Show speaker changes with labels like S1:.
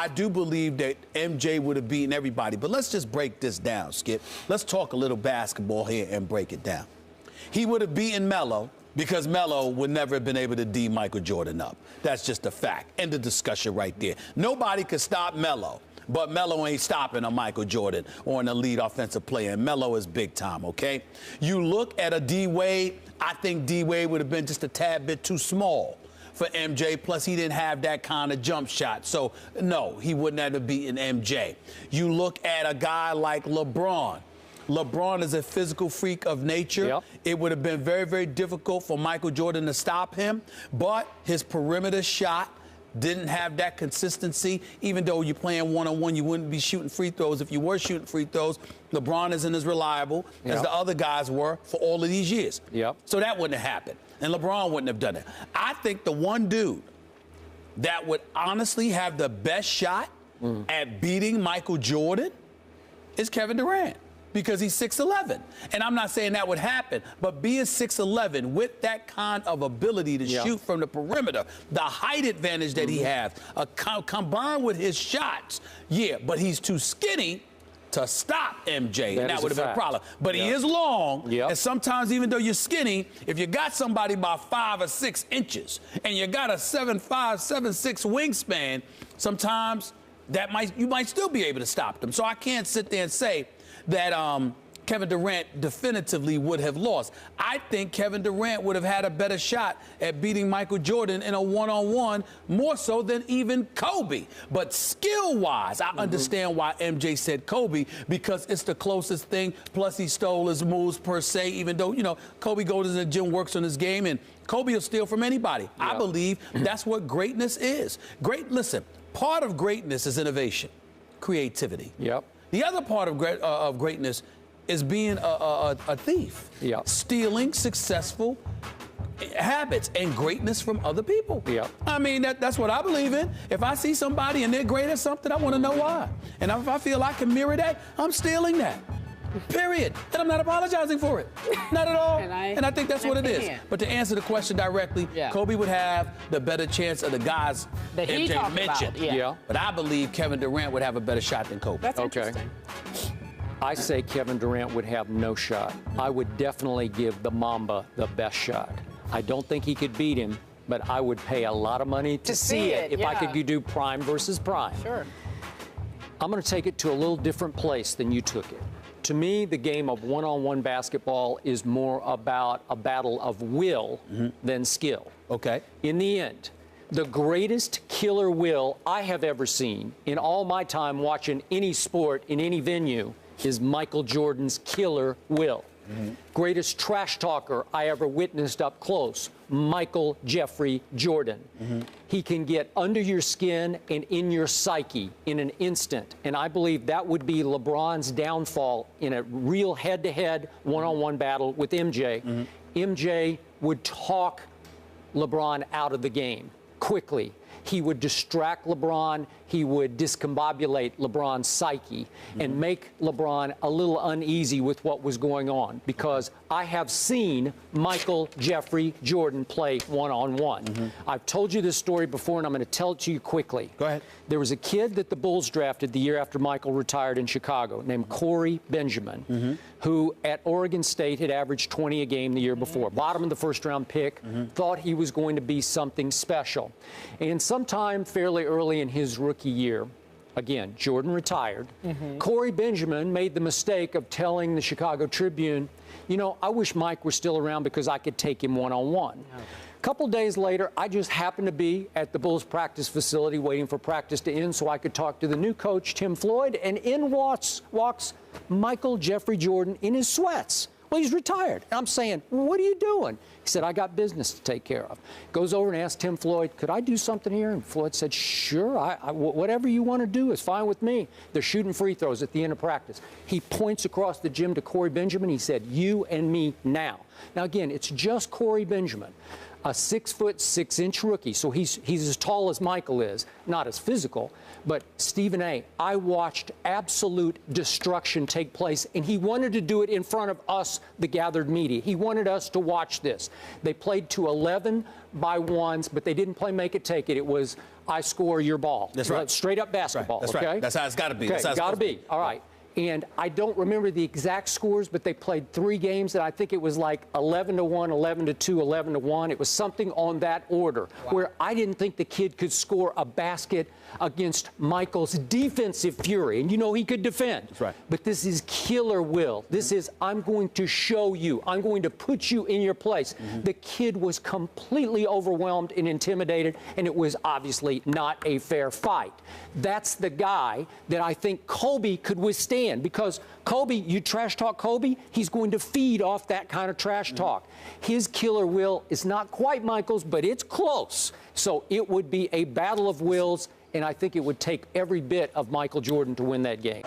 S1: I do believe that MJ would have beaten everybody. But let's just break this down, Skip. Let's talk a little basketball here and break it down. He would have beaten Melo because Melo would never have been able to D Michael Jordan up. That's just a fact. End of discussion right there. Nobody could stop Melo. But Melo ain't stopping a Michael Jordan or an elite offensive player. And Melo is big time, okay? You look at a D-Wade, I think D-Wade would have been just a tad bit too small for MJ. Plus, he didn't have that kind of jump shot. So, no, he wouldn't have beaten MJ. You look at a guy like LeBron. LeBron is a physical freak of nature.
S2: Yep.
S1: It would have been very, very difficult for Michael Jordan to stop him. But his perimeter shot didn't have that consistency. Even though you're playing one-on-one, you wouldn't be shooting free throws. If you were shooting free throws, LeBron isn't as reliable as the other guys were for all of these years.
S2: Yep.
S1: So that wouldn't have happened. And LeBron wouldn't have done it. I think the one dude that would honestly have the best shot at beating Michael Jordan is Kevin Durant, because he's 6'11". And I'm not saying that would happen, but being 6'11" with that kind of ability to shoot from the perimeter, the height advantage that he has, combined with his shots, but he's too skinny to stop MJ, and that would have been a problem. But he is long, and sometimes even though you're skinny, if you got somebody by 5 or 6 inches and you got a 7'5", 7'6" wingspan, sometimes you might still be able to stop them. So I can't sit there and say that Kevin Durant definitively would have lost. I think Kevin Durant would have had a better shot at beating Michael Jordan in a one-on-one, more so than even Kobe. But skill-wise, I understand why MJ said Kobe, because it's the closest thing. Plus, he stole his moves per se, even though, Kobe goes to the gym, works on his game, and Kobe will steal from anybody. I believe that's what greatness is. Listen, part of greatness is innovation, creativity. The other part of greatness is being a thief, stealing successful habits and greatness from other people. I mean, that's what I believe in. If I see somebody and they're great at something, I want to know why. And if I feel I can mirror that, I'm stealing that. Period. And I'm not apologizing for it. Not at all. And I think that's what it is. But to answer the question directly, Kobe would have the better chance of the guys that MJ mentioned. But I believe Kevin Durant would have a better shot than Kobe.
S3: That's interesting.
S2: I say Kevin Durant would have no shot. I would definitely give the Mamba the best shot. I don't think he could beat him, but I would pay a lot of money to see it if I could do prime versus prime.
S3: Sure.
S2: I'm going to take it to a little different place than you took it. To me, the game of one-on-one basketball is more about a battle of will than skill. In the end, the greatest killer will I have ever seen in all my time watching any sport in any venue is Michael Jordan's killer will. Greatest trash talker I ever witnessed up close, Michael Jeffrey Jordan. He can get under your skin and in your psyche in an instant. And I believe that would be LeBron's downfall in a real head-to-head one-on-one battle with MJ. MJ would talk LeBron out of the game quickly. He would distract LeBron. He would discombobulate LeBron's psyche and make LeBron a little uneasy with what was going on, because I have seen Michael Jeffrey Jordan play one-on-one. I've told you this story before, and I'm going to tell it to you quickly.
S1: Go ahead.
S2: There was a kid that the Bulls drafted the year after Michael retired in Chicago named Corey Benjamin, who at Oregon State had averaged 20 a game the year before. Bottom of the first-round pick, thought he was going to be something special. And sometime fairly early in his rookie year, again, Jordan retired, Corey Benjamin made the mistake of telling the Chicago Tribune, I wish Mike were still around because I could take him one-on-one. A couple days later, I just happened to be at the Bulls practice facility waiting for practice to end so I could talk to the new coach, Tim Floyd, and in walks Michael Jeffrey Jordan in his sweats. Well, he's retired. And I'm saying, what are you doing? He said, I got business to take care of. Goes over and asks Tim Floyd, could I do something here? And Floyd said, sure, whatever you want to do is fine with me. They're shooting free throws at the end of practice. He points across the gym to Corey Benjamin. He said, you and me now. Now, again, it's just Corey Benjamin. a 6'6" rookie, so he's as tall as Michael is, not as physical. But Stephen A., I watched absolute destruction take place, and he wanted to do it in front of us, the gathered media. He wanted us to watch this. They played to 11 by ones, but they didn't play make it, take it. It was I score your ball.
S1: That's right.
S2: Straight up basketball.
S1: That's
S2: okay?
S1: right. That's how it's got to be.
S2: Okay,
S1: That's how it's
S2: got to be. All right. And I don't remember the exact scores, but they played 3 games, and I think it was like 11-1, 11-2, 11-1. It was something on that order, where I didn't think the kid could score a basket against Michael's defensive fury. And you know he could defend.
S1: That's right.
S2: But this is killer will. This is, I'm going to show you. I'm going to put you in your place. The kid was completely overwhelmed and intimidated, and it was obviously not a fair fight. That's the guy that I think Kobe could withstand, because Kobe, you trash talk Kobe, he's going to feed off that kind of trash talk. His killer will is not quite Michael's, but it's close. So it would be a battle of wills, and I think it would take every bit of Michael Jordan to win that game.